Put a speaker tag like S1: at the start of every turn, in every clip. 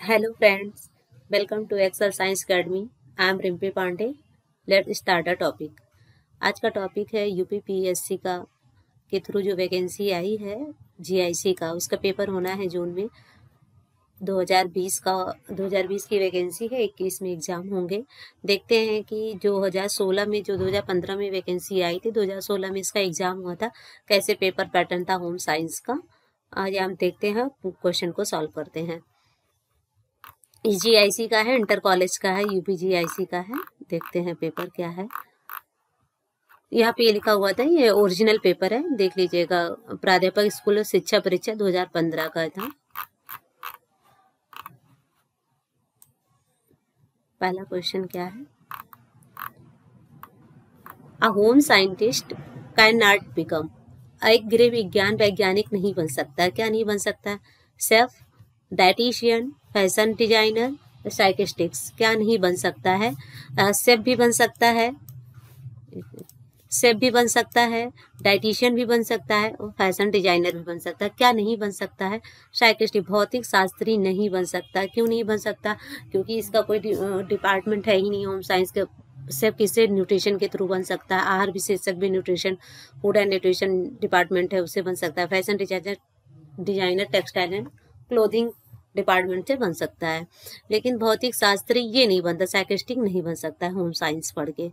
S1: Hello friends, welcome to Excel Science Academy. I am Rimpi Pandey. Let's start a topic. आज का topic है UPPSC का के थ्रू जो वैकेंसी आई है जीआईसी का, उसका पेपर होना है जून में. 2020 की वैकेंसी है. 21 में एग्ज़ाम होंगे. देखते हैं कि 2016 में जो 2015 में वैकेंसी आई थी, 2016 में इसका एग्ज़ाम हुआ था, कैसे पेपर पैटर्न था होम साइंस का. आज हम देखते हैं, क्वेश्चन को सॉल्व करते हैं. जीआईसी का है, इंटर कॉलेज का है, यूपीजीआईसी का है. देखते हैं पेपर क्या है. यहाँ पे ये लिखा हुआ था, ये ओरिजिनल पेपर है, देख लीजिएगा. प्राध्यापक स्कूल शिक्षा परीक्षा 2015 का था. पहला क्वेश्चन क्या है? A home scientist can not become. एक गृह विज्ञान वैज्ञानिक नहीं बन सकता. क्या नहीं बन सकता? शेफ, डाइटिशियन, फैशन डिजाइनर, साइकिस्टिक्स. क्या नहीं बन सकता है? शेफ भी बन सकता है, शेफ भी बन सकता है, डाइटिशियन भी बन सकता है और फैशन डिजाइनर भी बन सकता है. क्या नहीं बन सकता है? साइकिस्टिक, भौतिक शास्त्री नहीं बन सकता. क्यों नहीं बन सकता? क्योंकि इसका कोई डिपार्टमेंट है ही नहीं होम साइंस के. सिर्फ किसी न्यूट्रिशन के थ्रू बन सकता है. आहार विशेषज्ञ nutrition, food and nutrition department है, उससे बन सकता है. Fashion designer textile and clothing department से बन सकता है. लेकिन भौतिक शास्त्री ये नहीं बनता, साइकिस्टिक नहीं बन सकता है होम साइंस पढ़ के.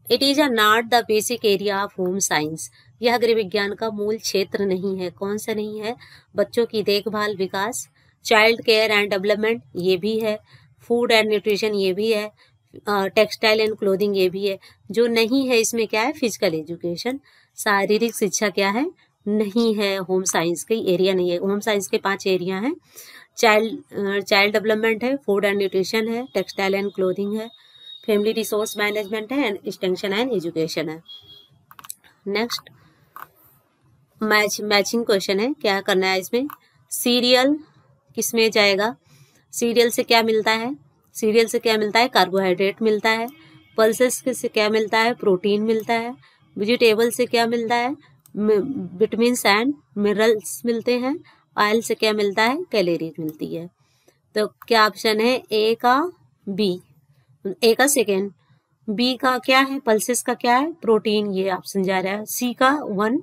S1: It is not the basic area of home science. यह गृह विज्ञान का मूल क्षेत्र नहीं है. कौन सा नहीं है? बच्चों की देखभाल विकास, चाइल्ड केयर एंड डेवलपमेंट ये भी है, फूड एंड न्यूट्रिशन ये भी है, टेक्सटाइल एंड क्लोथिंग ये भी है. जो नहीं है इसमें क्या है? फिजिकल एजुकेशन, शारीरिक शिक्षा क्या है? नहीं है. होम साइंस का एरिया नहीं है. होम साइंस के 5 एरिया हैं. चाइल्ड डेवलपमेंट है, फूड एंड न्यूट्रिशन है, टेक्सटाइल एंड क्लोथिंग है, फैमिली रिसोर्स मैनेजमेंट है, एंड एक्सटेंशन एंड एजुकेशन है. नेक्स्ट मैचिंग क्वेश्चन है. क्या करना है इसमें? सीरियल किसमें जाएगा? सीरियल से क्या मिलता है? सीरियल से क्या मिलता है? कार्बोहाइड्रेट मिलता है. पल्सेस से क्या मिलता है? प्रोटीन मिलता है. वेजिटेबल से क्या मिलता है? विटामिन एंड मिनरल्स मिलते हैं. ऑयल से क्या मिलता है? कैलोरीज मिलती है. तो क्या ऑप्शन है? ए का बी. ए का सेकेंड, बी का क्या है? पल्सेस का क्या है? प्रोटीन. ये ऑप्शन जा रहा है. सी का 1,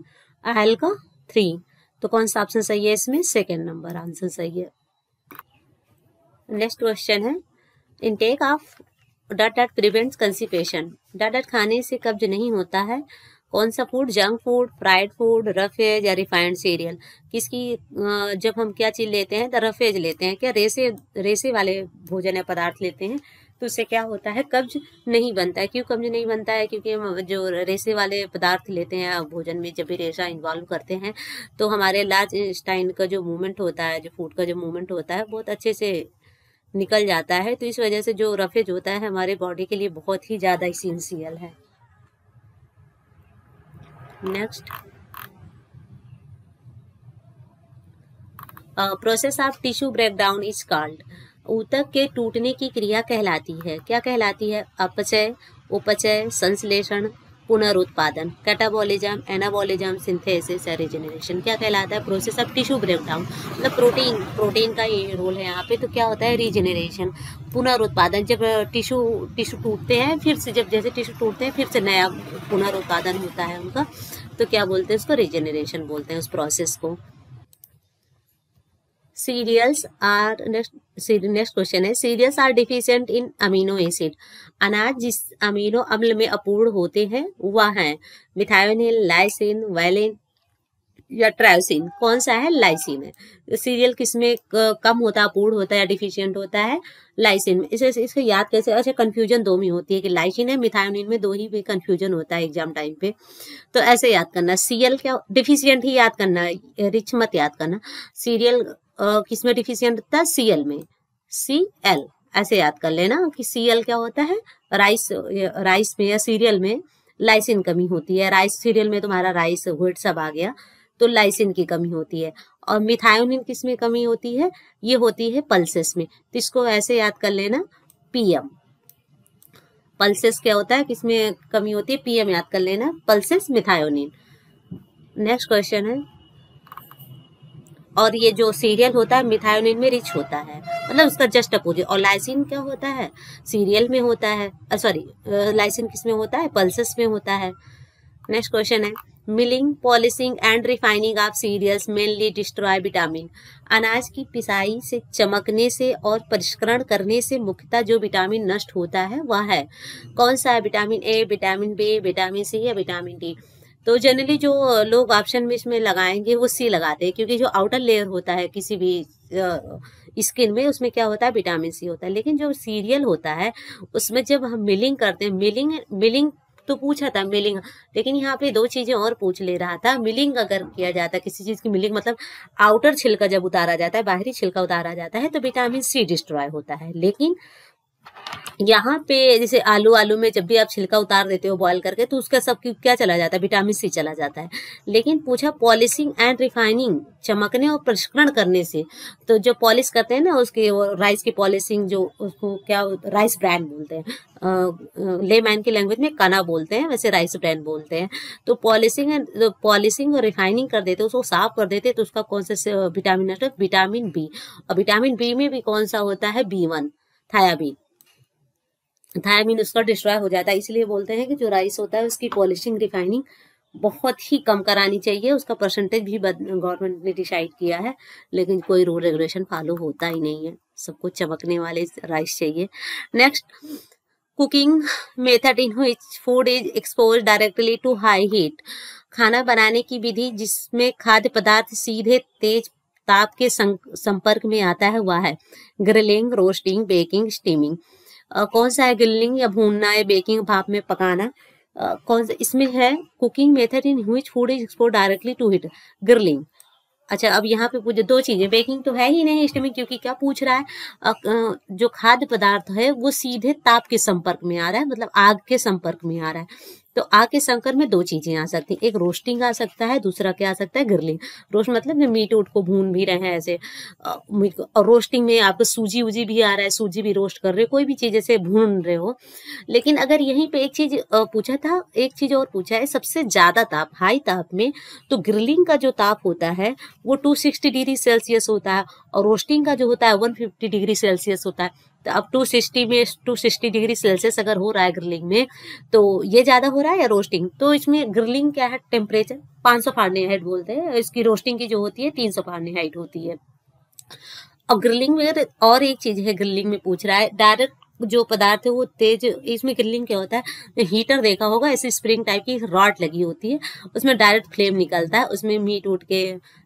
S1: एल का 3. तो कौन सा ऑप्शन सही है इसमें? सेकेंड नंबर आंसर सही है. नेक्स्ट क्वेश्चन है, intake of dot dot prevents constipation. Dot dot खाने से कब्ज नहीं होता है. कौन सा food? Junk food, fried food, roughage या रिफाइंड सीरियल. किसकी जब हम क्या चीज लेते हैं तो रफ एज लेते हैं, क्या रेसे वाले भोजन या पदार्थ लेते हैं, तो उससे क्या होता है? कब्ज नहीं बनता है. क्यों कब्ज नहीं बनता है? क्योंकि हम जो रेसे वाले पदार्थ लेते हैं भोजन में, जब भी रेशा इन्वॉल्व करते हैं तो हमारे लार्ज इंटेस्टाइन का जो मूवमेंट होता है, जो फूड का जो मूवमेंट होता है, बहुत अच्छे से निकल जाता है. तो इस वजह से जो रफेज होता है हमारे बॉडी के लिए बहुत ही ज़्यादा इसेंशियल है. Next, process of tissue breakdown is called. ऊतक के टूटने की क्रिया कहलाती है. क्या कहलाती है? अपचय, उपचय, संश्लेषण, पुनरुत्पादन, कैटाबॉलिज्म, एनाबॉलिज्म, सिंथेसिस या रिजेनरेशन. क्या कहलाता है? Process of tissue breakdown. मतलब प्रोटीन का ये रोल है यहाँ पे. तो क्या होता है? रीजेनरेशन, पुनरुत्पादन. जब टिश्यू टूटते हैं, फिर से जैसे टिश्यू टूटते हैं फिर से नया पुनरुत्पादन होता है उनका, तो क्या बोलते हैं उसको? रीजेनरेशन बोलते हैं उस प्रोसेस को. सीरियल्स आर नेक्स्ट क्वेश्चन है, cereals are deficient in amino acid. अनाज जिस अमीनो अम्ल में अपूर्ण होते हैं वह है मिथायोनिन, लाइसिन, वैलिन या ट्रायोसिन. कौन सा है? लाइसिन है. सीरियल किसमें कम होता है, अपूर्ण होता है या डिफिशिएंट होता है? लाइसिन में. इसको याद कैसे? अच्छा, कंफ्यूजन दो में होती है कि लाइसिन है, मिथायोनिन में, दो ही में कंफ्यूजन होता है एग्जाम टाइम पे. तो ऐसे याद करना. सीरियल क्या? डिफिशिएंट ही याद करना, रिच मत याद करना. सीरियल किसमें डिफिशिएंट होता है? सीएल में. सीएल ऐसे याद कर लेना कि सीएल क्या होता है? राइस में या सीरियल में लाइसिन कमी होती है. राइस सीरियल में तुम्हारा राइस व्हीट सब आ गया, तो लाइसिन की कमी होती है. और मिथायोनिन किस में कमी होती है? ये होती है पल्सेस में. तो इसको ऐसे याद कर लेना, पीएम. पल्सेस क्या होता है? किसमें कमी होती है? पीएम याद कर लेना, पल्सेस मिथायोनिन. नेक्स्ट क्वेश्चन है, और ये जो सीरियल होता है मिथायोनिन में रिच होता है, मतलब उसका जस्ट अपोजिट। और लाइसिन क्या होता है, सीरियल में होता है, सॉरी लाइसिन किस में होता है, पल्सेस में होता है। नेक्स्ट क्वेश्चन है, milling, polishing and refining of cereals mainly destroy vitamin. अनाज की पिसाई से, चमकने से और परिष्करण करने से मुख्यतः जो विटामिन नष्ट होता है वह है कौन सा है, vitamin A, vitamin B, vitamin C या विटामिन डी। तो जनरली जो लोग ऑप्शन में इसमें लगाएंगे वो सी लगाते हैं, क्योंकि जो आउटर लेयर होता है किसी भी स्किन में उसमें क्या होता है, विटामिन सी होता है। लेकिन जो सीरियल होता है उसमें जब हम मिलिंग करते हैं, मिलिंग तो पूछा था मिलिंग, लेकिन यहाँ पे दो चीजें और पूछ ले रहा था। मिलिंग अगर किया जाता है किसी चीज की मिलिंग, मतलब आउटर छिलका जब उतारा जाता है, बाहरी छिलका उतारा जाता है, तो विटामिन सी डिस्ट्रॉय होता है। लेकिन यहाँ पे जैसे आलू में जब भी आप छिलका उतार देते हो बॉईल करके, तो उसका सब क्या चला जाता है, विटामिन सी चला जाता है। लेकिन पूछा पॉलिशिंग एंड रिफाइनिंग, चमकने और परिष्करण करने से, तो जो पॉलिश करते हैं ना उसके, राइस की पॉलिशिंग, जो उसको क्या राइस ब्रांड बोलते हैं, लेमैन की लैंग्वेज में काना बोलते हैं, वैसे राइस ब्रांड बोलते हैं। तो पॉलिशिंग और रिफाइनिंग कर देते, उसको साफ कर देते, तो उसका कौन सा विटामिन है, विटामिन बी। और विटामिन बी में भी कौन सा होता है, B1, थायामीन उसका डिस्ट्रॉय हो जाता है। इसलिए बोलते हैं कि जो राइस होता है उसकी पॉलिशिंग रिफाइनिंग बहुत ही कम करानी चाहिए। उसका परसेंटेज भी गवर्नमेंट ने डिसाइड किया है, लेकिन कोई रूल रेगुलेशन फॉलो होता ही नहीं है, सबको चमकने वाले राइस चाहिए। Next, cooking method in which food is exposed directly to high heat. खाना बनाने की विधि जिसमें खाद्य पदार्थ सीधे तेज ताप के संपर्क में आता है वह है ग्रिलिंग, रोस्टिंग, बेकिंग, स्टीमिंग। कौन सा है, ग्रिलिंग या भूनना या बेकिंग, भाप में पकाना। कौन सा इसमें है, cooking method in which food is exposed directly to heat, grilling. अच्छा, अब यहाँ पे पूछे दो चीजें, बेकिंग तो है ही नहीं, स्टीमिंग, क्योंकि क्या पूछ रहा है, जो खाद्य पदार्थ है वो सीधे ताप के संपर्क में आ रहा है, मतलब आग के संपर्क में आ रहा है। तो आग के संपर्क में दो चीजें आ सकती हैं, एक रोस्टिंग आ सकता है, दूसरा क्या आ सकता है, ग्रिलिंग। रोस्ट मतलब जो मीट उट को भून भी रहे हैं ऐसे, मीट को। और रोस्टिंग में आपको सूजी उजी भी आ रहा है, सूजी भी रोस्ट कर रहे हो, कोई भी चीज ऐसे भून रहे हो। लेकिन अगर यहीं पे एक चीज पूछा था, एक चीज और पूछा है, सबसे ज्यादा ताप, हाई ताप में, तो ग्रिलिंग का जो ताप होता है वो 260 डिग्री सेल्सियस होता है, और रोस्टिंग का जो होता है 150 डिग्री सेल्सियस होता है। तो अब 260 डिग्री सेल्सियस अगर हो रहा है ग्रिलिंग में, तो ये ज्यादा हो रहा है या रोस्टिंग। तो इसमें ग्रिलिंग क्या है, टेम्परेचर 500 फारेनहाइट बोलते हैं, इसकी रोस्टिंग की जो होती है 300 फारेनहाइट होती है। अब ग्रिलिंग में और एक चीज है, ग्रिलिंग में पूछ रहा है डायरेक्ट जो पदार्थ है वो तेज, इसमें ग्रिलिंग क्या होता है, हीटर देखा होगा, ऐसे स्प्रिंग टाइप की रॉड लगी होती है, उसमें डायरेक्ट फ्लेम निकलता है, उसमें मीट उठ के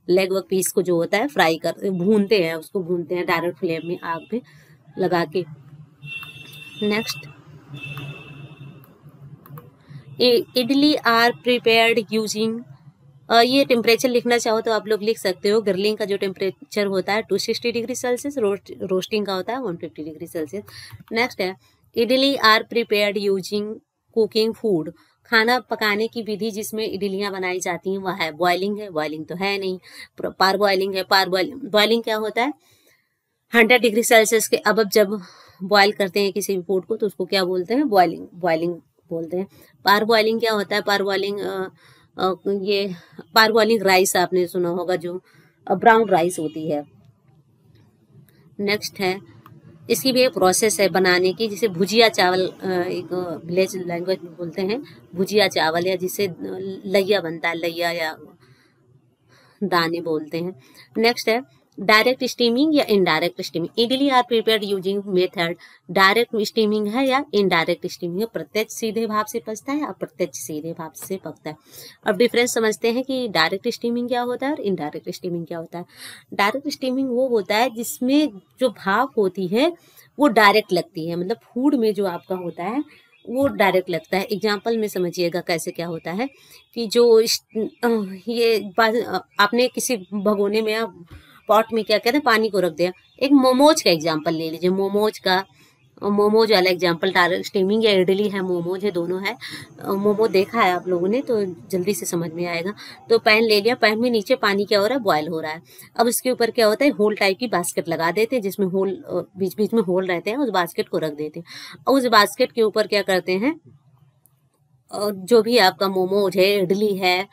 S1: लेग वग पीस को जो होता है फ्राई कर भूनते हैं, उसको भूनते हैं डायरेक्ट फ्लेम में आग पे लगा के। Next, idli are prepared using, ये टेम्परेचर लिखना चाहो तो आप लोग लिख सकते हो। ग्रिलिंग का जो टेम्परेचर होता है 260 डिग्री सेल्सियस, रोस्टिंग का होता है 150 डिग्री सेल्सियस। नेक्स्ट है, idli are prepared using cooking food, खाना पकाने की विधि जिसमें इडलियां बनाई जाती हैं वह है बॉइलिंग है, बॉइलिंग तो है नहीं, पार बॉइलिंग है। बॉइलिंग क्या होता है, 100 डिग्री सेल्सियस के अब जब बॉयल करते हैं किसी भी फूड को तो उसको क्या बोलते हैं, बॉइलिंग बोलते हैं। पार बॉइलिंग क्या होता है, पार बॉइलिंग राइस आपने सुना होगा, जो ब्राउन राइस होती है। नेक्स्ट है, इसकी भी एक प्रोसेस है बनाने की, जिसे भुजिया चावल, एक विलेज लैंग्वेज में बोलते हैं भुजिया चावल, या जिसे लैया बनता है, लैया या दाने बोलते हैं। नेक्स्ट है, डायरेक्ट स्टीमिंग या indirect steaming. Idli are prepared using method direct steaming है या इनडायरेक्ट स्टीमिंग है, प्रत्यक्ष सीधे भाप से पचता है, अप्रत्यक्ष सीधे भाप से पकता है। अब डिफरेंस समझते हैं कि डायरेक्ट स्टीमिंग क्या होता है और इनडायरेक्ट स्टीमिंग क्या होता है। डायरेक्ट स्टीमिंग वो होता है जिसमें जो भाप होती है वो डायरेक्ट लगती है, मतलब फूड में जो आपका होता है वो डायरेक्ट लगता है। एग्जाम्पल में समझिएगा कैसे क्या होता है कि जो ये आपने किसी भगोने में आप पॉट में क्या कहते हैं पानी को रख दिया। एक मोमोज का एग्जाम्पल ले लीजिए, मोमोज वाला एग्जाम्पल, डायरेक्ट स्टीमिंग या इडली है, मोमोज है, दोनों है। मोमो देखा है आप लोगों ने तो जल्दी से समझ में आएगा। तो पैन ले लिया, पैन में नीचे पानी क्या हो रहा है, बॉयल हो रहा है। अब उसके ऊपर क्या होता है, होल टाइप की बास्केट लगा देते हैं, जिसमें होल बीच बीच में होल रहते हैं, उस बास्केट को रख देते हैं। और उस बास्केट के ऊपर क्या करते हैं, जो भी आपका मोमोज है, इडली है,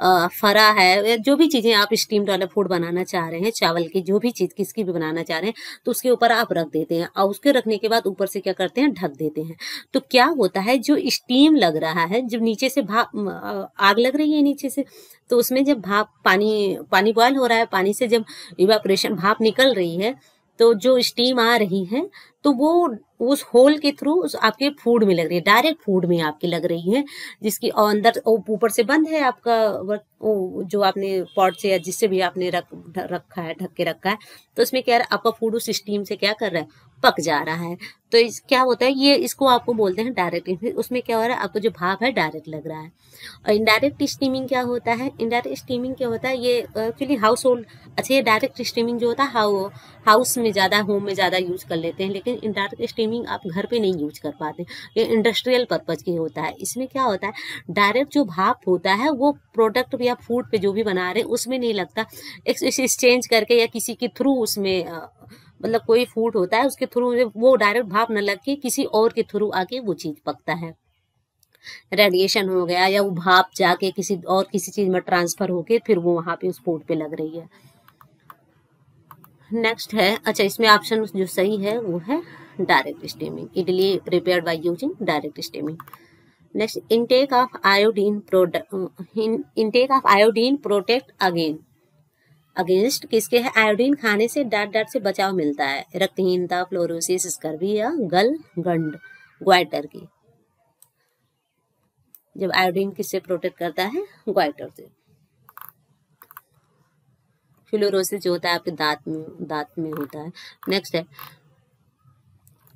S1: फरा है, जो भी चीज़ें आप स्टीम्ड वाला फूड बनाना चाह रहे हैं, चावल की जो भी चीज़ किसकी भी बनाना चाह रहे हैं, तो उसके ऊपर आप रख देते हैं और उसके रखने के बाद ऊपर से क्या करते हैं, ढक देते हैं। तो क्या होता है, जो स्टीम लग रहा है, जब नीचे से भाप आग लग रही है नीचे से, तो उसमें जब भाप पानी बॉयल हो रहा है, पानी से जब इवापोरेशन भाप निकल रही है, तो जो स्टीम आ रही है तो वो उस होल के थ्रू उस आपके फूड में लग रही है, डायरेक्ट फूड में आपके लग रही है, जिसकी अंदर ऊपर से बंद है आपका जो आपने पॉट से या जिससे भी आपने रखा है, ढक के रखा है, तो उसमें क्या आपका फूड उस स्टीम से क्या कर रहा है, पक जा रहा है। तो क्या होता है, ये इसको आपको बोलते हैं डायरेक्ट। उसमें क्या हो रहा है, आपको जो भाप है डायरेक्ट लग रहा है। और इनडायरेक्ट स्टीमिंग क्या होता है, इनडायरेक्ट स्टीमिंग क्या होता है, ये एक्चुअली हाउस होल्ड, अच्छा ये डायरेक्ट स्टीमिंग जो होता है हाउस में ज़्यादा, होम में ज़्यादा यूज कर लेते हैं, लेकिन इनडायरेक्ट स्टीमिंग आप घर पे नहीं यूज कर पाते, ये इंडस्ट्रियल पर्पज की होता है। इसमें क्या होता है, डायरेक्ट जो भाप होता है वो प्रोडक्ट या फूड पे जो भी बना रहे हैं उसमें नहीं लगता, एक्सचेंज करके या किसी के थ्रू उसमें मतलब कोई फूड होता है उसके थ्रू वो डायरेक्ट भाप न लग के किसी और के थ्रू आके वो चीज पकता है, रेडिएशन हो गया या वो भाप जाके किसी चीज में ट्रांसफर होके फिर वो वहां पे उस फूड पे लग रही है। नेक्स्ट है, अच्छा इसमें ऑप्शन जो सही है वो है direct steaming, idli prepared by using direct steaming. Next, intake of iodine protect against किसके है, आयोडीन खाने से डार्ट से बचाव मिलता है, रक्तहीनता, फ्लोरोसिस, स्कर्वी या गंड ग्वाइटर की। जब आयोडीन किससे प्रोटेक्ट करता है, ग्वाइटर से। फ्लोरोसिस जो होता है आपके दांत में होता है। नेक्स्ट है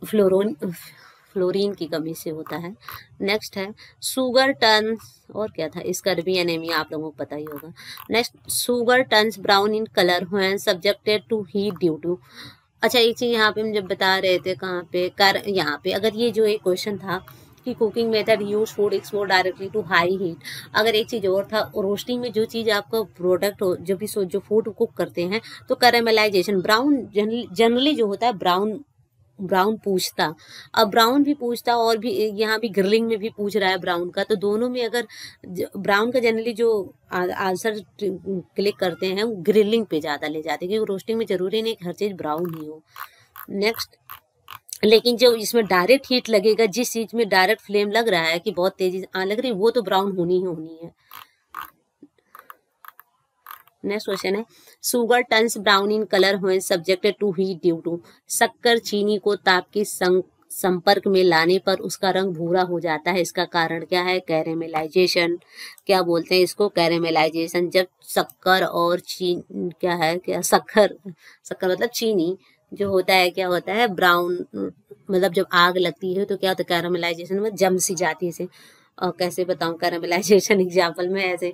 S1: फ्लोरीन की कमी से होता है। नेक्स्ट है शुगर टर्न्स, और क्या था, स्कर्वी एनीमिया आप लोगों को पता ही होगा। Next, sugar turns brown in colour when subjected to heat due to, अच्छा एक चीज यहाँ पे हम जब बता रहे थे कहाँ पे यहाँ पे अगर ये जो एक क्वेश्चन था कि cooking method use food export directly to high heat, अगर एक चीज और था, रोस्टिंग में जो चीज आपका प्रोडक्ट हो, जो फूड कुक करते हैं, तो कैरेमलाइजेशन, ब्राउन जनरली जो होता है ब्राउन पूछता, अब ब्राउन भी पूछता और भी यहाँ भी ग्रिलिंग में भी पूछ रहा है ब्राउन का, तो दोनों में अगर ब्राउन का जनरली जो आंसर क्लिक करते हैं वो ग्रिलिंग पे ज़्यादा ले जाते हैं, क्योंकि रोस्टिंग में जरूरी नहीं कि हर चीज़ ब्राउन ही हो। नेक्स्ट, लेकिन जो इसमें डायरेक्ट हीट लगेगा, जिस चीज में डायरेक्ट फ्लेम लग रहा है कि बहुत तेजी से लग रही है, वो तो ब्राउन होनी ही होनी है। नेक्स्ट क्वेश्चन है sugar turns brown in colour when subjected to heat due to, शक्कर चीनी को ताप के संपर्क में लाने पर उसका रंग भूरा हो जाता है, इसका कारण क्या है, कैरेमलाइजेशन। क्या बोलते हैं इसको, कैरेमलाइजेशन। जब शक्कर और शक्कर मतलब चीनी जो होता है, क्या होता है, ब्राउन, मतलब जब आग लगती है तो क्या होता है, कैरेमलाइजेशन में जम सी जाती है इसे, और कैसे बताऊं कैरेमलाइजेशन एग्जाम्पल में, ऐसे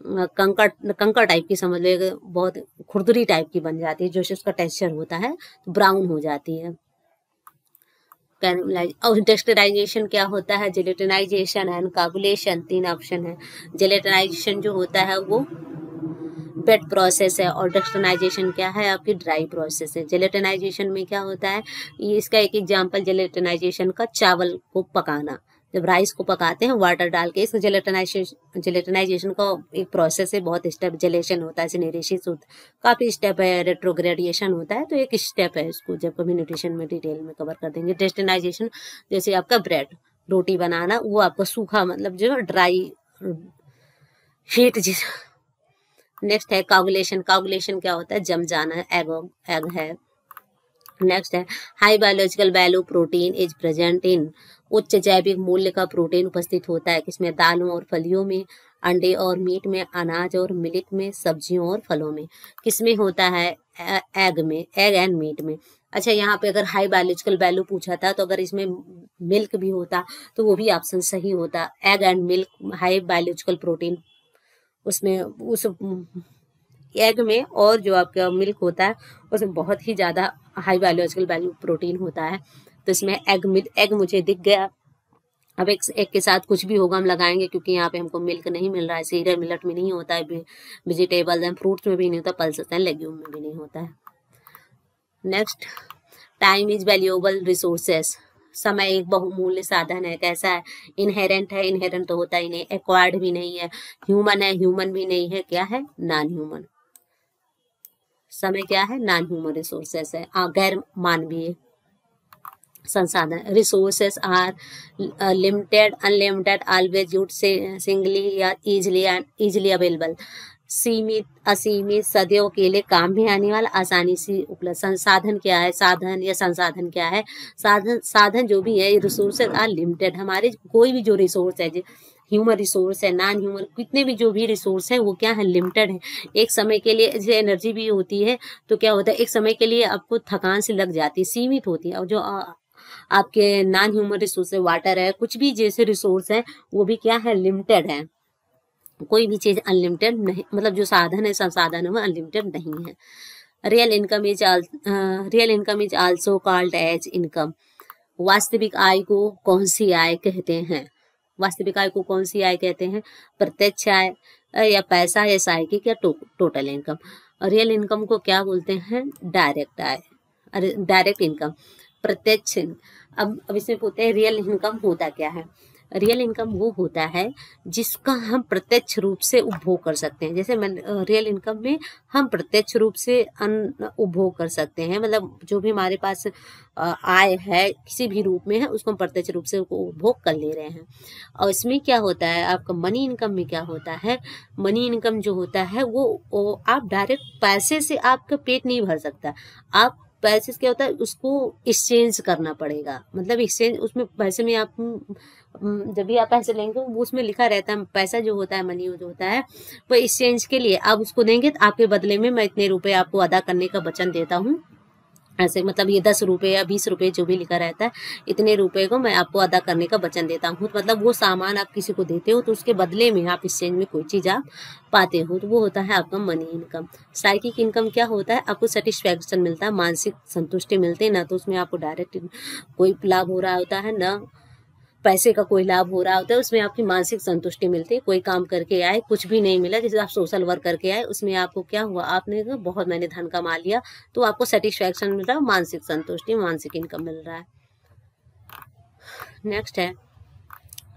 S1: कंकर टाइप की समझ लो, बहुत खुरदुरी टाइप की बन जाती है, जो उसका टेक्सचर होता है तो ब्राउन हो जाती है। और टेक्सचराइजेशन क्या होता है, जेलेटिनाइजेशन एंड काबुलेशन, 3 ऑप्शन है। जेलेटिनाइजेशन जो होता है वो वेट प्रोसेस है, और टेक्सचराइजेशन क्या है, आपकी ड्राई प्रोसेस है। जेलेटिनाइजेशन में क्या होता है, ये इसका एक एग्जांपल जेलेटिनाइजेशन का, चावल को पकाना, जब राइस को पकाते हैं वाटर डाल के, इसको जेलेटिनाइजेशन का एक प्रोसेस है, बहुत स्टेप, जेलेशन होता है, सिनेरेसिस होता है, काफी स्टेप है, रेट्रोग्रेडिएशन होता है, तो एक स्टेप है, इसको जब कभी न्यूट्रिशन में डिटेल में कवर कर देंगे। टेस्टिनाइजेशन जैसे आपका ब्रेड, रोटी बनाना, वो आपका सूखा, मतलब जो ड्राई हीट जिस। नेक्स्ट है कागुलेशन, कागुलेशन क्या होता है, जम जाना, एग है। नेक्स्ट है high biological value protein is present in, उच्च जैविक मूल्य का प्रोटीन उपस्थित होता है किसमें, दालों और फलियों में, अंडे और मीट में, अनाज और मिल्क में, सब्जियों और फलों में। किसमें होता है, एग में, एग एंड मीट में। अच्छा यहाँ पे अगर हाई बायोलॉजिकल वैल्यू पूछा था, तो अगर इसमें मिल्क भी होता तो वो भी ऑप्शन सही होता, egg and milk, high biological protein उसमें, उस एग में और जो आपका मिल्क होता है उसमें बहुत ही ज़्यादा हाई बायोलॉजिकल वैल्यू प्रोटीन होता है, तो इसमें एग मुझे दिख गया। अब एक के साथ कुछ भी होगा हम लगाएंगे, क्योंकि यहाँ पे हमको मिल्क नहीं मिल रहा है, सीरियल मिलेट में नहीं होता है, वेजिटेबल्स एंड फ्रूट्स में भी नहीं होता, पल्सेस एंड लेग्यूम में भी नहीं होता है। Next, time is valuable resources, समय एक बहुमूल्य साधन है। कैसा है? इनहेरेंट है, इनहेरेंट तो होता ही नहीं, एक्वायर्ड भी नहीं है, ह्यूमन है, ह्यूमन भी नहीं है, क्या है? Non human. समय क्या है? नॉन ह्यूमन रिसोर्सेस है, गैर मानवीय संसाधन। Resources are limited, unlimited, always use singly या इजिली अवेलेबल। सीमित, असीमित, सदैव के लिए काम में आने वाला, आसानी से उपलब्ध। संसाधन क्या है? साधन या संसाधन क्या है? साधन जो भी है, रिसोर्सेज आर लिमिटेड। हमारे कोई भी जो रिसोर्स है, ह्यूमन रिसोर्स है, नॉन ह्यूमन, कितने भी जो भी रिसोर्स है वो क्या है? लिमिटेड है। एक समय के लिए, जैसे एनर्जी भी होती है तो क्या होता है, एक समय के लिए आपको थकान से लग जाती है, सीमित होती है। और जो आपके नॉन ह्यूमन रिसोर्स है, वाटर है, कुछ भी जैसे रिसोर्स है, वो भी क्या है? लिमिटेड है। कोई भी चीज अनलिमिटेड नहीं, मतलब जो साधन है, संसाधन है, वो अनलिमिटेड नहीं है। Real income is also called as income. वास्तविक आय को कौन सी आय कहते हैं? वास्तविक आय को कौन सी आय कहते हैं? प्रत्यक्ष आय या पैसा या साइकिक या टोटल इनकम। रियल इनकम को क्या बोलते हैं? डायरेक्ट आय, डायरेक्ट इनकम, प्रत्यक्ष। अब इसमें पूछते हैं रियल इनकम होता क्या है? रियल इनकम वो होता है जिसका हम प्रत्यक्ष रूप से उपभोग कर सकते हैं। जैसे रियल इनकम में हम प्रत्यक्ष रूप से उपभोग कर सकते हैं, मतलब जो भी हमारे पास आय है किसी भी रूप में है, उसको हम प्रत्यक्ष रूप से उपभोग कर ले रहे हैं। और इसमें क्या होता है, आपका मनी इनकम में क्या होता है? मनी इनकम जो होता है वो आप डायरेक्ट पैसे से आपका पेट नहीं भर सकता। आप पैसे से क्या होता है, उसको एक्सचेंज करना पड़ेगा। मतलब एक्सचेंज, उसमें पैसे में आप जब भी आप पैसे लेंगे वो उसमें लिखा रहता है, पैसा जो होता है, मनी जो होता है, वो एक्सचेंज के लिए आप उसको देंगे तो आपके बदले में मैं इतने रुपए आपको अदा करने का वचन देता हूँ। ऐसे मतलब ये 10 रुपये या 20 रुपये जो भी लिखा रहता है, इतने रुपए को मैं आपको अदा करने का वचन देता हूँ। मतलब वो सामान आप किसी को देते हो तो उसके बदले में आप एक्सचेंज में कोई चीज़ आप पाते हो, तो वो होता है आपका मनी इनकम। साइकिक इनकम क्या होता है? आपको सेटिस्फैक्शन मिलता है, मानसिक संतुष्टि मिलती है। ना तो उसमें आपको डायरेक्ट कोई लाभ हो रहा होता है, ना पैसे का कोई लाभ हो रहा होता है, उसमें आपकी मानसिक संतुष्टि मिलती है। कोई काम करके आए, कुछ भी नहीं मिला, जैसे आप सोशल वर्क करके आए, उसमें आपको क्या हुआ, आपने बहुत मैंने धन कमा लिया, तो आपको सेटिस्फैक्शन मिल रहा है, मानसिक संतुष्टि, मानसिक इनकम मिल रहा है। नेक्स्ट है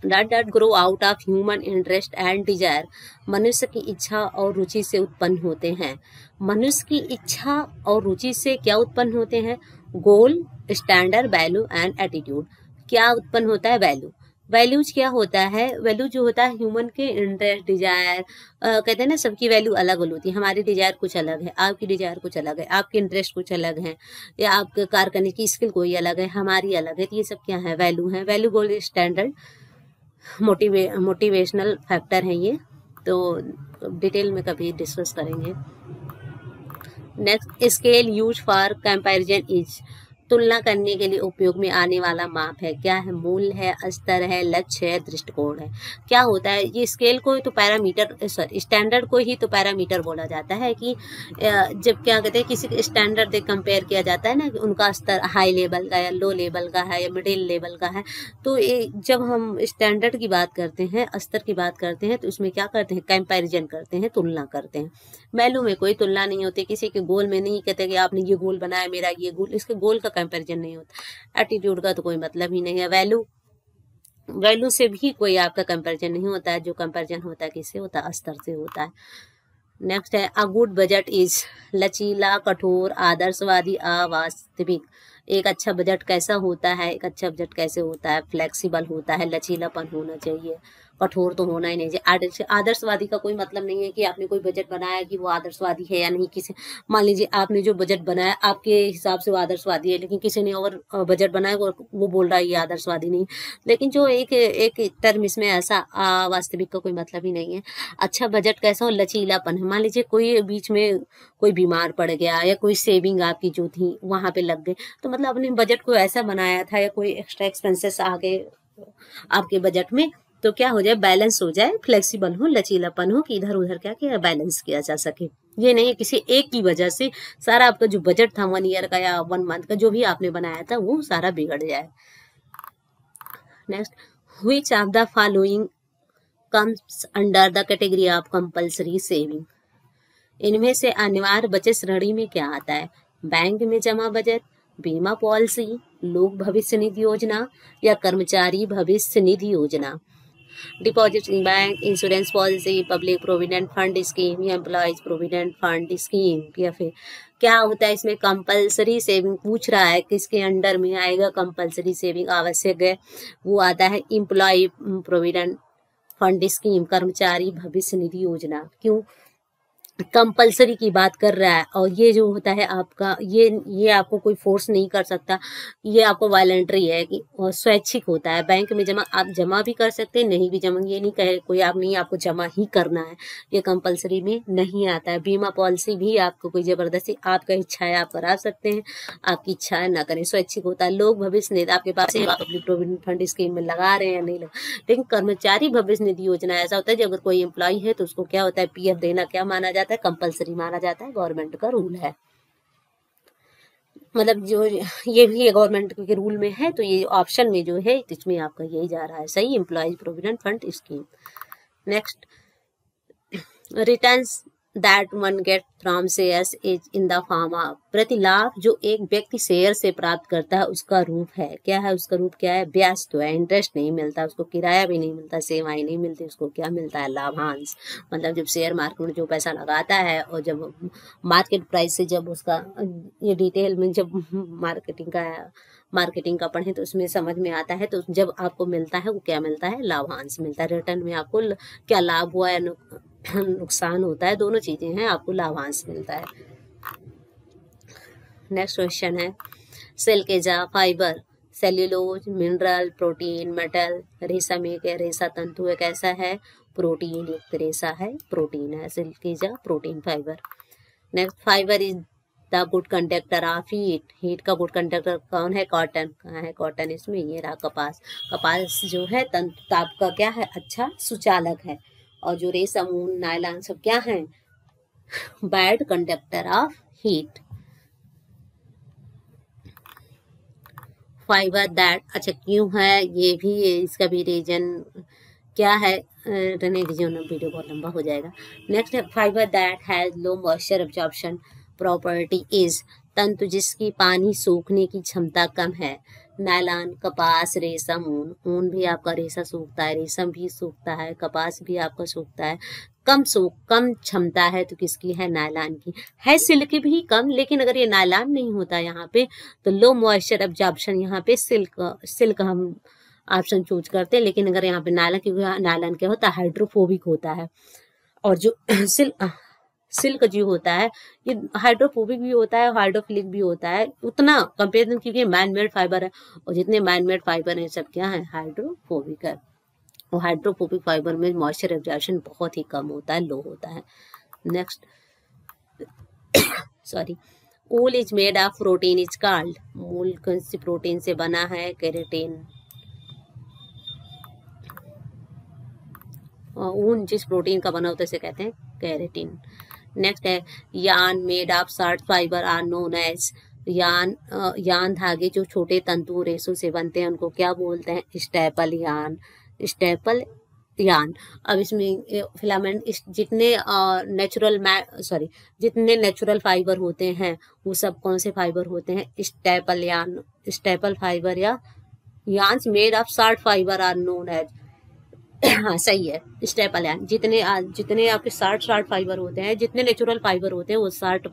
S1: that grow out of human interest and desire। मनुष्य की इच्छा और रुचि से उत्पन्न होते हैं। मनुष्य की इच्छा और रुचि से क्या उत्पन्न होते हैं? गोल, स्टैंडर्ड, वैल्यू एंड एटीट्यूड। क्या उत्पन्न होता है? वैल्यू। वैल्यूज क्या होता है? वैल्यू जो होता है ह्यूमन के इंटरेस्ट, डिजायर, कहते हैं ना सबकी वैल्यू अलग अलग होती है। हमारी डिजायर कुछ अलग है, आपकी डिजायर कुछ अलग है, आपके इंटरेस्ट कुछ अलग है, या आपके कार्य करने की स्किल कोई अलग है, हमारी अलग है। तो ये सब क्या है? वैल्यू है। वैल्यू, गोल, स्टैंडर्ड, मोटिवेशनल फैक्टर है ये, तो डिटेल में कभी डिस्कस करेंगे। Next, scale use for comparison is. तुलना करने के लिए उपयोग में आने वाला माप है। क्या है? मूल्य है, स्तर है, लक्ष्य है, दृष्टिकोण है। क्या होता है? ये स्केल को तो पैरामीटर, सॉरी स्टैंडर्ड को ही तो पैरामीटर बोला जाता है कि जब क्या कहते हैं किसी स्टैंडर्ड से कंपेयर किया जाता है ना, कि उनका स्तर हाई लेवल का या लो लेवल का है या मिडिल लेवल का है, तो जब हम स्टैंडर्ड की बात करते हैं, स्तर की बात करते हैं, तो उसमें क्या करते हैं? कंपैरिजन करते हैं, तुलना करते हैं। वैल्यू में कोई तुलना नहीं होती, किसी के गोल में नहीं कहते कि आपने ये गोल बनाया, मेरा ये गोल, इसके गोल का कंपैरिजन नहीं होता। एटीट्यूड का तो कोई मतलब ही नहीं है। वैल्यू से भी कोई आपका कंपैरिजन नहीं होता है। जो कंपैरिजन होता है किससे होता है? स्तर से होता है। नेक्स्ट है अ गुड बजट इज। लचीला, कठोर, आदर्शवादी, अवास्तविक। एक अच्छा बजट कैसा होता है? एक अच्छा बजट कैसे होता है? फ्लेक्सिबल होता है, लचीलापन होना चाहिए, कठोर तो होना ही नहीं चाहिए। आदर्शवादी का कोई मतलब नहीं है कि आपने कोई बजट बनाया कि वो आदर्शवादी है या नहीं। किसी, मान लीजिए आपने जो बजट बनाया आपके हिसाब से वो आदर्शवादी है, लेकिन किसी ने और बजट बनाया वो बोल रहा है ये आदर्शवादी नहीं। लेकिन जो एक टर्म इसमें ऐसा वास्तविक का कोई मतलब ही नहीं है। अच्छा बजट कैसा हो? लचीलापन है। मान लीजिए कोई बीच में कोई बीमार पड़ गया या कोई सेविंग आपकी जो थी वहां पे लग गई, तो मतलब अपने बजट को ऐसा बनाया था, या कोई एक्स्ट्रा एक्सपेंसेस आ गए आपके बजट में, तो क्या हो जाए? बैलेंस हो जाए, फ्लेक्सिबल हो, लचीलापन हो, कि इधर उधर क्या किया बैलेंस किया जा सके। ये नहीं किसी एक की वजह से सारा आपका जो बजट था 1 ईयर का या 1 मंथ का जो भी आपने बनाया था वो सारा बिगड़ जाए। Next, which of the following comes under the category of compulsory saving. इनमें से अनिवार्य बचत श्रेणी में क्या आता है? बैंक में जमा बचत, बीमा पॉलिसी, लोक भविष्य निधि योजना या कर्मचारी भविष्य निधि योजना। Deposit in bank, insurance policy, public provident fund scheme या एम्प्लॉयज प्रोविडेंट फंड स्कीम। या फिर क्या होता है इसमें कंपलसरी सेविंग पूछ रहा है, किसके अंडर में आएगा कंपलसरी सेविंग आवश्यक है, वो आता है एम्प्लॉय प्रोविडेंट फंड स्कीम, कर्मचारी भविष्य निधि योजना। क्यों कंपलसरी की बात कर रहा है, और ये जो होता है आपका ये आपको कोई फोर्स नहीं कर सकता, ये आपको वॉलंटरी है कि और स्वैच्छिक होता है। बैंक में जमा आप जमा भी कर सकते हैं, नहीं भी जमा, ये नहीं कहे कोई आप नहीं आपको जमा ही करना है, ये कंपलसरी में नहीं आता है। बीमा पॉलिसी भी आपको कोई जबरदस्ती, आपका इच्छा है आप करा सकते हैं, आपकी इच्छा है ना करें, स्वैच्छिक होता है। लोक भविष्य निधि आपके पास है, आप पब्लिक प्रोविडेंट फंड स्कीम में लगा रहे हैं या नहीं लगा। लेकिन कर्मचारी भविष्य निधि योजना ऐसा होता है जब अगर कोई एम्प्लॉय है तो उसको क्या होता है पीएफ देना क्या माना जाता है, कंपलसरी माना जाता है, गवर्नमेंट का रूल है। मतलब जो ये भी गवर्नमेंट के रूल में है, तो ये ऑप्शन में जो है इसमें आपका यही जा रहा है सही, employees provident fund scheme. Next, returns that one get from shares is in the form of, प्रति लाभ जो एक व्यक्ति शेयर से प्राप्त करता है उसका रूप है, क्या है उसका रूप क्या है, ब्याज तो है, इंटरेस्ट नहीं मिलता उसको, किराया भी नहीं मिलता, सेवाएं नहीं मिलती उसको, क्या मिलता है लाभांश। मतलब जब शेयर मार्केट में जो पैसा लगाता है और जब मार्केट प्राइस से जब उसका ये डिटेल में जब मार्केटिंग का पढ़ें तो उसमें समझ में आता है, तो जब आपको मिलता है वो क्या मिलता है, लाभांश मिलता है। रिटर्न में आपको क्या लाभ हुआ है नुकसान होता है, दोनों चीजें हैं, आपको लाभांश मिलता है। नेक्स्ट क्वेश्चन है, silk is a fibre, cellulose, mineral, protein, metal, रेशम एक है, रेशा तंतु एक ऐसा है, प्रोटीन युक्त रेशा है, प्रोटीन है, silk is a protein fibre. Next, fibre is the good conductor of heat, heat का गुड कंडक्टर कौन है, कॉटन। कहाँ है कॉटन, इसमें ये रहा कपास, कपास जो है तंतु ताप का क्या है, अच्छा सुचालक है। और जो रेशम ऊन नायलॉन सब क्या है, bad conductor of heat. Fibre that, अच्छा क्यों है ये भी, इसका भी रीजन क्या है, रहने दीजिए, वीडियो बहुत लंबा हो जाएगा। नेक्स्ट है, fibre that has low moisture absorption property is, तंतु जिसकी पानी सूखने की क्षमता कम है, नायलॉन, कपास, रेशम, ऊन। ऊन भी आपका रेशा सूखता है, रेशम भी सूखता है, कपास भी आपका सूखता है। कम क्षमता है तो किसकी है, नायलॉन की है। सिल्क भी कम, लेकिन अगर ये नायलॉन नहीं होता यहाँ पे तो लो मॉइस्चर एब्जॉर्प्शन, यहाँ पे सिल्क हम ऑप्शन चूज करते हैं। लेकिन अगर यहाँ पे नायलॉन, क्योंकि नायलॉन क्या होता है, हाइड्रोफोबिक होता है। और जो सिल्क जो होता है ये हाइड्रोफोबिक भी होता है, हाइड्रोफिलिक भी होता है, उतना कंपेरिजन, क्योंकि मैन मेड फाइबर है, और जितने मैन मेड फाइबर हैं सब क्या है, हाइड्रोफोबिक है। और हाइड्रोफोबिक फाइबर में मॉइस्चर एब्जॉर्प्शन बहुत ही कम होता है, लो होता है। Next, sorry, wool is made of protein is called, wool कौन सी प्रोटीन से बना है, केराटिन। ऊन जिस प्रोटीन का बना होता है उसे कहते हैं केराटिन। नेक्स्ट है, yarn made of short fibre are known as, yarn धागे जो छोटे तंतु रेशों से बनते हैं उनको क्या बोलते हैं, स्टेपल यान, स्टेपल यान। अब इसमें फिलामेंट जितने नेचुरल फाइबर होते हैं वो सब कौन से फाइबर होते हैं, स्टेपल यान, स्टेपल फाइबर या yarns made of short fibre are known as. हाँ सही है, स्टेपल यान। जितने आपके शॉर्ट फाइबर होते हैं, जितने नेचुरल फाइबर होते हैं वो शॉर्ट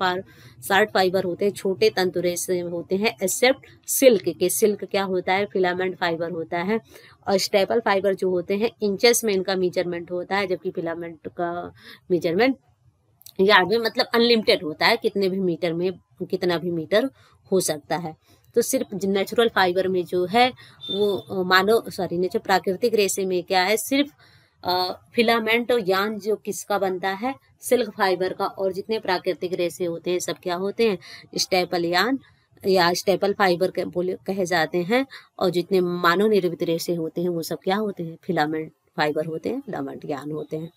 S1: फाइबर होते हैं, छोटे तंतु रेशे होते हैं, एक्सेप्ट सिल्क के। सिल्क क्या होता है, फिलामेंट फाइबर होता है। और स्टेपल फाइबर जो होते हैं इंचेस में इनका मेजरमेंट होता है, जबकि फिलामेंट का मेजरमेंट यार्ड में, मतलब अनलिमिटेड होता है, कितने भी मीटर में कितना भी मीटर हो सकता है। तो सिर्फ नेचुरल फाइबर में जो है वो नेचुरल प्राकृतिक रेशे में क्या है, सिर्फ फिलामेंट और यान जो किसका बनता है, सिल्क फाइबर का। और जितने प्राकृतिक रेशे होते हैं सब क्या होते हैं, स्टेपल यान या स्टेपल फाइबर कहे जाते हैं। और जितने मानव निर्मित रेशे होते हैं वो सब क्या होते हैं, फिलामेंट फाइबर होते हैं, फिलामेंट यान होते हैं,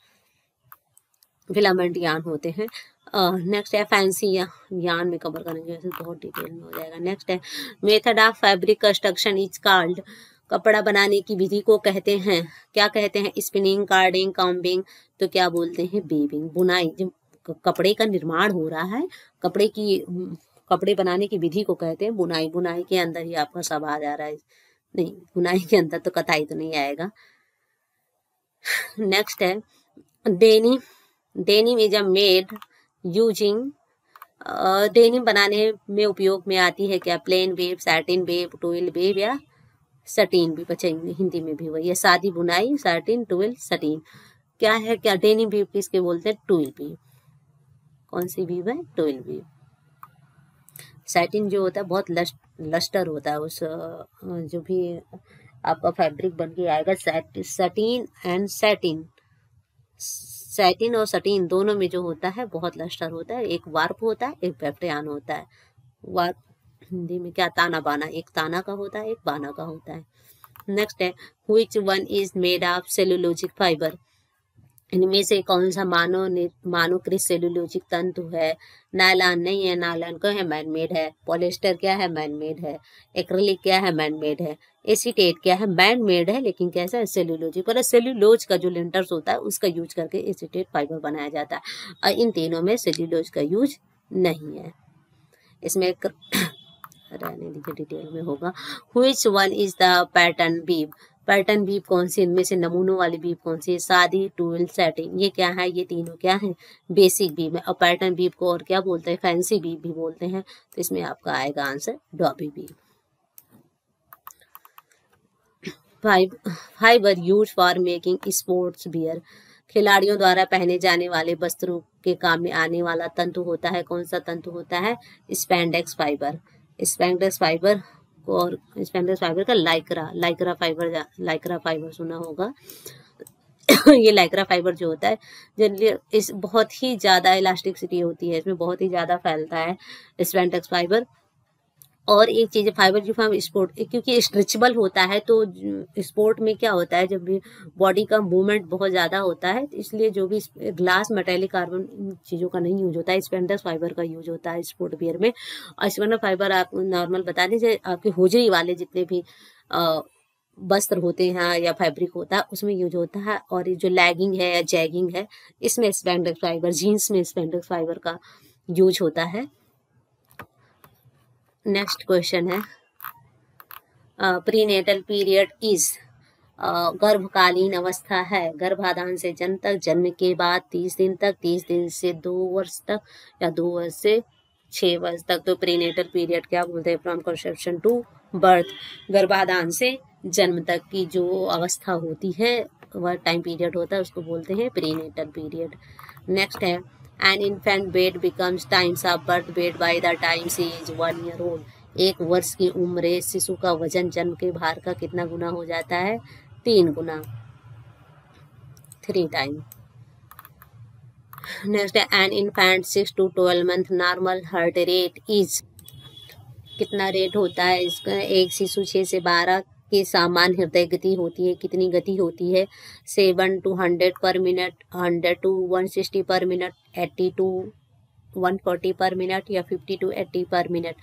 S1: फिलामेंट यान होते हैं। नेक्स्ट है, फैंसी यान में कवर करेंगे, वैसे बहुत डिटेल में हो जाएगा। नेक्स्ट है, method of fabric construction is called, कपड़ा बनाने की विधि को कहते हैं, क्या कहते हैं, स्पिनिंग, कार्डिंग, कॉम्बिंग, तो क्या बोलते हैं, वीविंग, बुनाई। जब कपड़े का निर्माण हो रहा है, कपड़े की कपड़े बनाने की विधि को कहते हैं। बुनाई, बुनाई के अंदर ही आपका सब आ जा रहा है, नहीं बुनाई के अंदर तो कताई तो नहीं आएगा। नेक्स्ट है denim. Denim is a made using, डेनिम बनाने में उपयोग में आती है क्या? Plain weave, satin weave, toile weave या सटीन भी, बच्चे हिंदी में भी वही है, सादी बुनाई, सैटिन, टोइल, सटीन। क्या है क्या? डेनिम वीव किसके बोलते हैं? Toile weave. कौन सी वीव है? Toile weave. सैटिन जो होता है बहुत लस्टर होता है, उस जो भी आपका फैब्रिक बन के आएगा। सटीन एंड सैटिन, सैटिन और सटीन दोनों में जो होता है बहुत लस्टर होता है। एक वार्प होता है, एक वेफ्टियान होता है। वार्प हिंदी में क्या? ताना बाना, एक ताना का होता है, एक बाना का होता है। नेक्स्ट है which one is made of cellulosic fibre. इनमें से कौन सा मानवकृत सेलुलोजिक तंतु है? नायलॉन नहीं है, नायलॉन क्या है? मैनमेड है। पॉलिएस्टर क्या है? मैनमेड है। एक्रिलिक क्या है? मैनमेड है। एसीटेट क्या है? मैनमेड है, लेकिन कैसा है? सेलुलोजिक। पर सेलुलोज का जो लिंटर्स होता है उसका यूज करके एसीटेट फाइबर बनाया जाता है, और इन तीनों में सेलुलोज का यूज नहीं है। इसमें रहने दीजिए, डिटेल में होगा। Which one is the pattern weave. Pattern weave कौन सी? इनमें से नमूनों वाली बीव कौन सी है? सादी, टूल, सैटिन। ये क्या है? ये तीनों क्या है? बेसिक बीव है। और पैटर्न बीव को और क्या बोलते हैं? फैंसी बीव भी बोलते हैं। तो इसमें आपका आएगा answer dobby weave. Fibre use for making sportswear. खिलाड़ियों द्वारा पहने जाने वाले वस्त्रों के काम में आने वाला तंतु होता है, कौन सा तंतु होता है? Spandex fibre. स्पैंडेक्स फाइबर और स्पैंडेक्स फाइबर का लाइक्रा फाइबर सुना होगा। ये लाइक्रा फाइबर जो होता है जनरली इस बहुत ही ज़्यादा इलास्टिसिटी होती है, इसमें बहुत ही ज़्यादा फैलता है स्पैंडेक्स फाइबर। और एक चीज़ फाइबर जो हम स्पोर्ट, क्योंकि स्ट्रेचेबल होता है, तो स्पोर्ट में क्या होता है जब भी बॉडी का मूवमेंट बहुत ज़्यादा होता है, इसलिए जो भी ग्लास, मेटेलिक, कार्बन, इन चीज़ों का नहीं यूज होता है, स्पैंडेक्स फाइबर का यूज होता है स्पोर्ट वियर में। और स्पैंडेक्स फाइबर आप नॉर्मल बता दीजिए, आपके होजरी वाले जितने भी वस्त्र होते हैं या फैब्रिक होता है उसमें यूज होता है। और ये जो लैगिंग है या जैगिंग है, इसमें स्पैंडेक्स फाइबर, जीन्स में स्पैंडेक्स फाइबर का यूज होता है। नेक्स्ट क्वेश्चन है प्रीनेटल पीरियड इज, गर्भकालीन अवस्था है। गर्भाधान से जन्म तक, जन्म के बाद 30 दिन तक, 30 दिन से 2 वर्ष तक, या 2 वर्ष से 6 वर्ष तक। तो प्रीनेटल पीरियड क्या बोलते हैं? From conception to birth. गर्भाधान से जन्म तक की जो अवस्था होती है वह टाइम पीरियड होता है, उसको बोलते हैं प्रीनेटल पीरियड। नेक्स्ट है An infant weight becomes times of birth weight by the time she is 1 year old. 1 वर्ष की उम्र शिशु का वजन जन्म के भार का कितना गुना हो जाता है? 3 गुना, 3 टाइम। नेक्स्ट है an infant 6 to 12 month normal heart rate is, कितना रेट होता है इसका? एक शिशु 6 से 12 की सामान्य हृदय गति होती है, कितनी गति होती है? 7 to 100 पर मिनट, 100 to 160 पर मिनट, 80 to 140 पर मिनट, या 50 to 80 पर मिनट।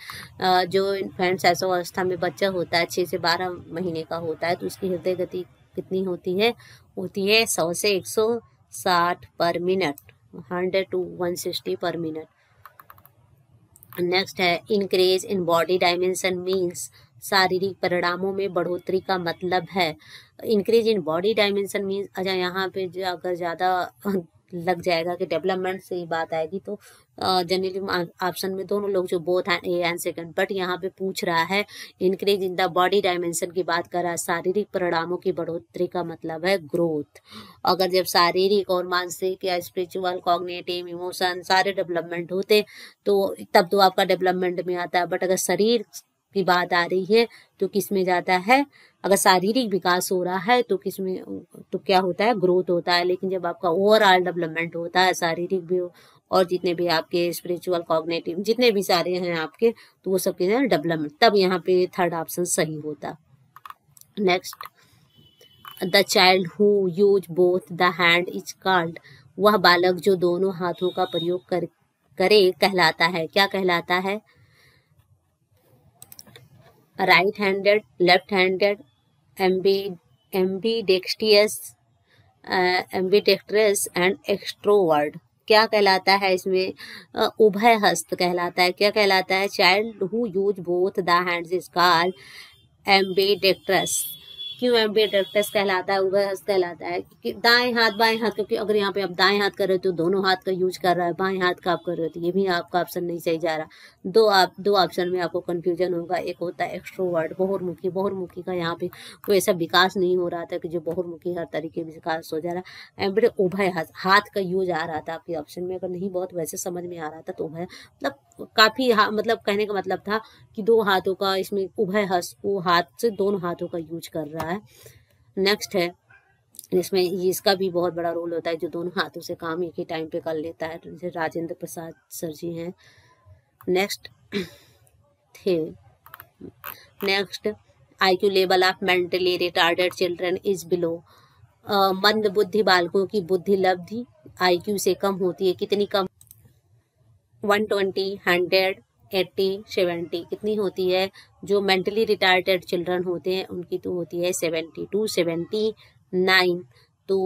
S1: जो इन्फेंट अवस्था में बच्चा होता है 6 से 12 महीने का होता है, तो उसकी हृदय गति कितनी होती है? होती है 100 से 160 पर मिनट, 100 to 160 पर मिनट। नेक्स्ट है increase in body dimension means, शारीरिक परिणामों में बढ़ोतरी का मतलब है। Increase in body dimension means, अच्छा यहाँ पे अगर ज़्यादा लग जाएगा कि डेवलपमेंट से ही बात आएगी, तो जनरली ऑप्शन में दोनों लोग जो बोथ हैं ए एंड सेकंड, बट यहाँ पे पूछ रहा है increase in the body dimension की बात कर रहा है। शारीरिक परिणामों की बढ़ोतरी का मतलब है ग्रोथ। अगर जब शारीरिक और मानसिक या स्पिरिचुअल, कॉग्निटिव, इमोशन सारे डेवलपमेंट होते तो तब तो आपका डेवलपमेंट में आता है। बट अगर शरीर की बात आ रही है तो किस में जाता है? अगर शारीरिक विकास हो रहा है तो किस में, तो क्या होता है? ग्रोथ होता है। लेकिन जब आपका ओवरऑल डेवलपमेंट होता है, शारीरिक भी और जितने भी आपके स्पिरिचुअल, कॉग्निटिव, जितने भी सारे हैं आपके, तो वो सब के डेवलपमेंट, तब यहाँ पे थर्ड ऑप्शन सही होता। Next, the child who use both the hand is called, वह बालक जो दोनों हाथों का प्रयोग करे कहलाता है, क्या कहलाता है? Right handed, left handed, ambidextrous and extrovert. क्या कहलाता है इसमें? उभय हस्त कहलाता है। क्या कहलाता है? Child who use both the hands is called ambidextrous. क्यों एम्बीडेक्ट्रस कहलाता है, उभय हस्त कहलाता है? क्योंकि दाएं हाथ बाएं हाथ, क्योंकि अगर यहाँ पे आप दाएं हाथ कर रहे हो तो दोनों हाथ का यूज कर रहा है, बाएं हाथ का आप कर रहे हो तो ये भी आपका ऑप्शन नहीं सही जा रहा। दो ऑप्शन में आपको कंफ्यूजन होगा। एक होता है एक्सट्रोवर्ट, बहुर्मुखी। बहुर्मुखी का यहाँ पे कोई ऐसा विकास नहीं हो रहा था कि जो बहुर्मुखी हर तरीके में विकास हो जा रहा। एम्बेड उभय हाथ का यूज आ रहा था आपके ऑप्शन में। अगर नहीं बहुत वैसे समझ में आ रहा था तो उभय मतलब काफी मतलब कहने का मतलब था कि दो हाथों का इसमें उभय हस्त, वो हाथ से दोनों हाथों का यूज कर रहा है। नेक्स्ट है इसमें इसका भी बहुत बड़ा रोल होता है, जो दोनों हाथों से काम एक ही टाइम पे कर लेता है, तो जैसे राजेंद्र प्रसाद सर जी हैं। नेक्स्ट थे next IQ level of mentally retarded children is below. मंद बुद्धि बालकों की बुद्धि लब्धि IQ से कम होती है। कितनी कम? 120, 100, 80, 70 कितनी होती है? जो मेंटली रिटार्डेड चिल्ड्रन होते हैं उनकी तो होती है 72, 79। तो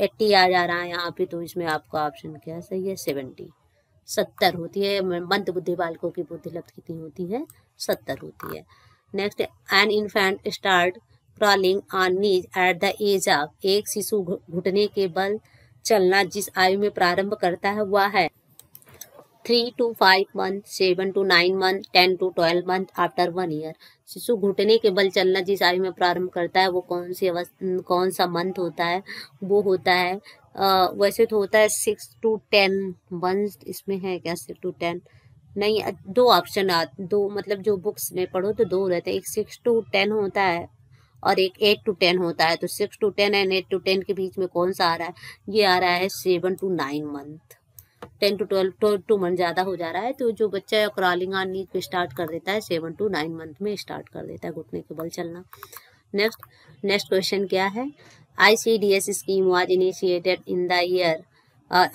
S1: 80 आ जा रहा है यहाँ पे, तो इसमें आपका ऑप्शन क्या सही है? 70 होती है। मंद बुद्धि बालकों की बुद्धि लब्धि कितनी होती है? 70 होती है। Next, an infant start crawling on knees at the age of. एक शिशु घुटने के बल चलना जिस आयु में प्रारंभ करता है वह है 3 to 5 month, 7 to 9 month, 10 to 12 month after 1 year। शिशु घुटने के बल चलना जिस आयु में प्रारंभ करता है वो कौन सा मंथ होता है? वो होता है वैसे तो होता है 6 to 10 मंथ। इसमें है क्या 6 to 10? नहीं, दो ऑप्शन दो मतलब जो बुक्स में पढ़ो तो दो रहते हैं। एक 6 to 10 होता है और एक 8 to 10 होता है। तो 6 to 10 एंड 8 to 10 के बीच में कौन सा आ रहा है? ये आ रहा है 7 to 9 मंथ। 10 to 12 2 मंथ ज़्यादा हो जा रहा है। तो जो बच्चा क्रॉलिंग ऑन नीज पे स्टार्ट कर देता है 7 to 9 मंथ में स्टार्ट कर देता है घुटने के बल चलना। नेक्स्ट क्वेश्चन क्या है? ICDS scheme was initiated in the year.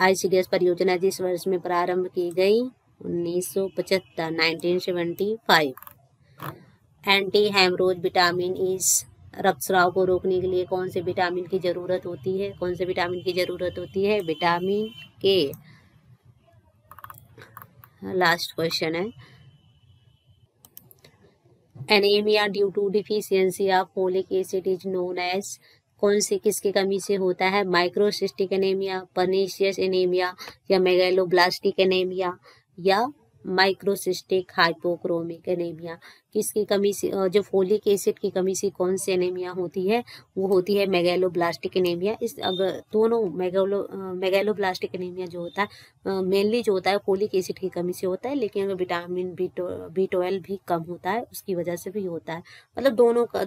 S1: ICDS परियोजना जिस वर्ष में प्रारंभ की गई? 1975, 1975। Anti haemorrhage vitamin is. रक्तस्राव को रोकने के लिए कौन से विटामिन की जरूरत होती है? कौन से विटामिन की जरूरत होती है? Vitamin K. लास्ट क्वेश्चन है, anaemia due to deficiency of folic acid is known as. कौन सी किसकी कमी से होता है? माइक्रोसिस्टिक एनीमिया, पर्नीशियस एनीमिया, या मेगालोब्लास्टिक एनीमिया, या माइक्रोसिस्टिक हाइपोक्रोमिक एनीमिया। किसकी कमी से जो फोलिक एसिड की कमी से कौन सी एनीमिया होती है? वो होती है मेगालोब्लास्टिक एनीमिया। इस अगर दोनों मेगालोब्लास्टिक एनीमिया जो होता है मेनली जो होता है फोलिक एसिड की कमी से होता है, लेकिन अगर विटामिन B12 भी कम होता है उसकी वजह से भी होता है। मतलब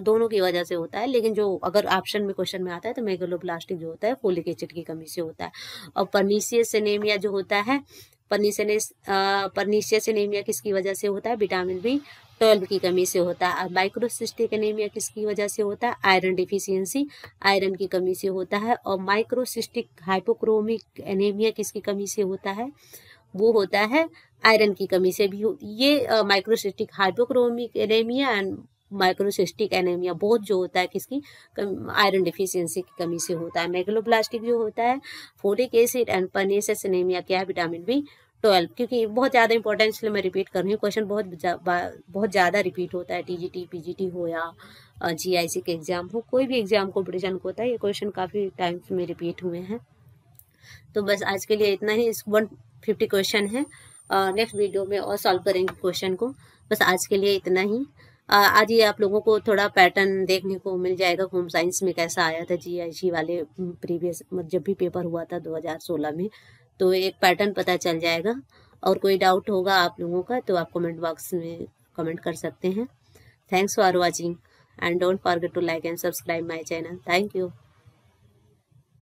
S1: दोनों की वजह से होता है, लेकिन जो अगर ऑप्शन में क्वेश्चन में आता है तो मेगालोब्लास्टिक जो होता है फोलिक एसिड की कमी से होता है। और पर्नीशियस एनीमिया जो होता है, पर्नीशियस एनीमिया किसकी वजह से होता है? विटामिन B12 की कमी से होता है। माइक्रोसिस्टिक एनीमिया किसकी वजह से होता है? आयरन डिफिशियंसी, आयरन की कमी से होता है। और माइक्रोसिस्टिक हाइपोक्रोमिक एनीमिया किसकी कमी से होता है? वो होता है आयरन की कमी से भी। ये माइक्रोसिस्टिक हाइपोक्रोमिक एनीमिया एंड माइक्रोसिस्टिक एनीमिया बहुत जो होता है किसकी? आयरन डिफिशियंसी की कमी से होता है। मेगालोब्लास्टिक जो होता है folic acid and pernicious anaemia क्या है? Vitamin B12। क्योंकि बहुत ज़्यादा इंपॉर्टेंट इसलिए मैं रिपीट कर रही हूँ। क्वेश्चन बहुत ज़्यादा रिपीट होता है। TGT PGT हो या GIC के एग्जाम हो, कोई भी एग्जाम कॉम्पिटिशन को होता है, ये क्वेश्चन काफ़ी टाइम्स में रिपीट हुए हैं। तो बस आज के लिए इतना ही। 150 क्वेश्चन है, नेक्स्ट वीडियो में और सॉल्व करेंगे क्वेश्चन को। बस आज के लिए इतना ही। आज ये आप लोगों को थोड़ा पैटर्न देखने को मिल जाएगा होम साइंस में कैसा आया था GIC वाले प्रीवियस जब भी पेपर हुआ था 2016 में, तो एक पैटर्न पता चल जाएगा। और कोई डाउट होगा आप लोगों का तो आप कमेंट बॉक्स में कमेंट कर सकते हैं। Thanks for watching and don't forget to like and subscribe my channel. Thank you.